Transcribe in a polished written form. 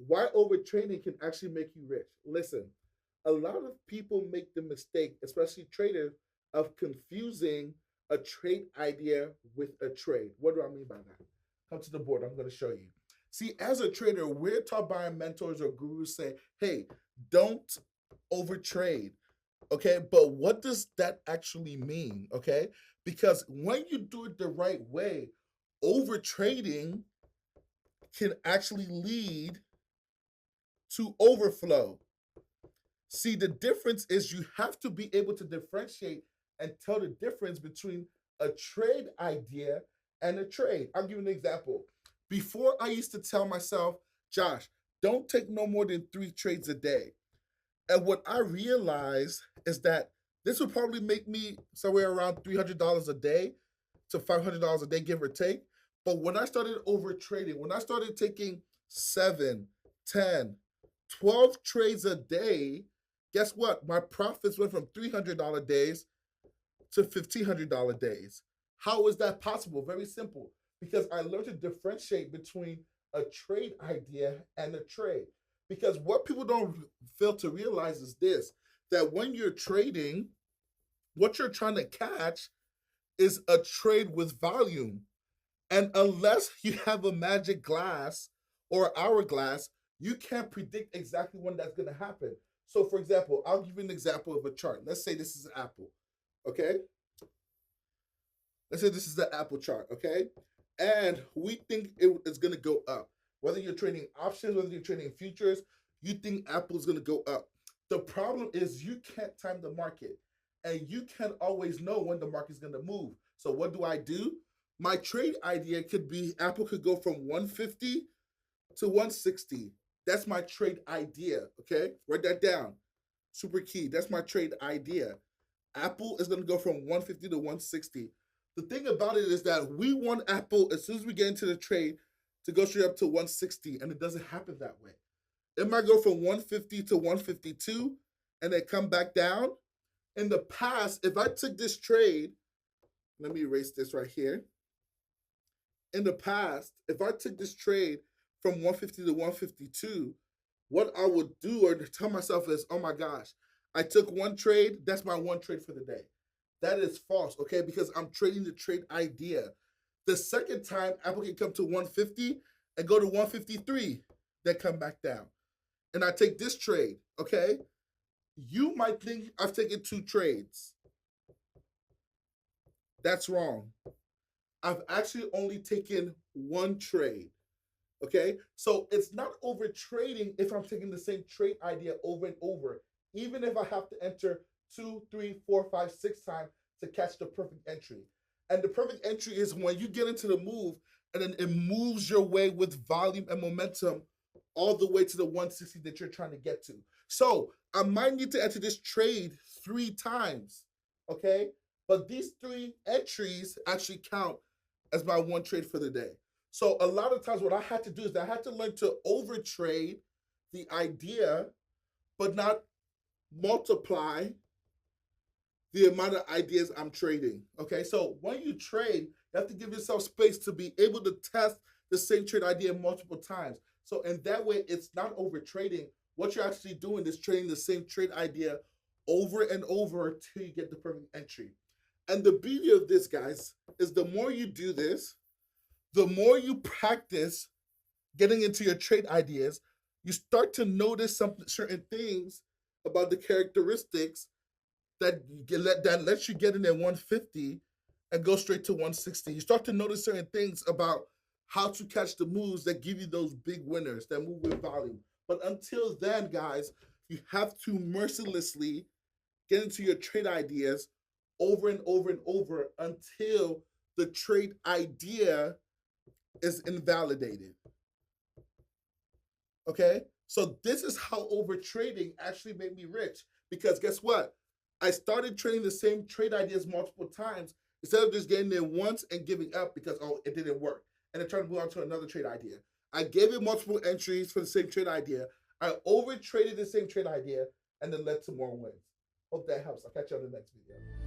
why overtraining can actually make you rich. Listen, a lot of people make the mistake, especially traders, of confusing a trade idea with a trade. What do I mean by that? Come to the board. I'm going to show you. See, as a trader, we're taught by our mentors or gurus say, hey, don't overtrade. Okay, but what does that actually mean? Okay, because when you do it the right way, overtrading can actually lead to overflow. See, the difference is you have to be able to differentiate and tell the difference between a trade idea and a trade. I'll give you an example. Before, I used to tell myself, Josh, don't take no more than 3 trades a day. And what I realized is that this would probably make me somewhere around $300 a day to $500 a day, give or take. But when I started over trading, when I started taking 7, 10, 12 trades a day, guess what? My profits went from $300 days to $1,500 days. How is that possible? Very simple. Because I learned to differentiate between a trade idea and a trade. Because what people don't fail to realize is this, that when you're trading, what you're trying to catch is a trade with volume. And unless you have a magic glass or hourglass, you can't predict exactly when that's going to happen. So, for example, I'll give you an example of a chart. Let's say this is an apple, okay? Let's say this is the apple chart, okay? And we think it's going to go up. Whether you're trading options, whether you're trading futures, you think Apple is going to go up. The problem is you can't time the market, and you can't always know when the market's going to move. So what do? My trade idea could be Apple could go from 150 to 160. That's my trade idea, okay? Write that down. Super key. That's my trade idea. Apple is going to go from 150 to 160. The thing about it is that we want Apple, as soon as we get into the trade, to go straight up to 160, and it doesn't happen that way. It might go from 150 to 152 and then come back down. In the past, if I took this trade, let me erase this right here. In the past, if I took this trade from 150 to 152, what I would do or tell myself is, oh my gosh, I took one trade, that's my one trade for the day. That is false, okay? Because I'm trading the trade idea. The second time, Apple can come to 150 and go to 153, then come back down. And I take this trade, okay? You might think I've taken 2 trades. That's wrong. I've actually only taken 1 trade, okay? So it's not over trading if I'm taking the same trade idea over and over, even if I have to enter 2, 3, 4, 5, 6 times to catch the perfect entry. And the perfect entry is when you get into the move and then it moves your way with volume and momentum all the way to the 160 that you're trying to get to. So I might need to enter this trade 3 times, okay? But these 3 entries actually count as my 1 trade for the day. So a lot of times what I had to do is I had to learn to overtrade the idea, but not multiply the amount of ideas I'm trading. Okay, so when you trade, you have to give yourself space to be able to test the same trade idea multiple times. So in that way, it's not over trading. What you're actually doing is trading the same trade idea over and over till you get the perfect entry. And the beauty of this, guys, is the more you do this, the more you practice getting into your trade ideas, you start to notice certain things about the characteristics that lets you get in at 150 and go straight to 160. You start to notice certain things about how to catch the moves that give you those big winners that move with volume. But until then, guys, you have to mercilessly get into your trade ideas over and over and over until the trade idea is invalidated. Okay? So this is how overtrading actually made me rich. Because guess what? I started trading the same trade ideas multiple times instead of just getting there once and giving up because, oh, it didn't work. And then trying to move on to another trade idea. I gave it multiple entries for the same trade idea. I overtraded the same trade idea and then led to more wins. Hope that helps. I'll catch you on the next video.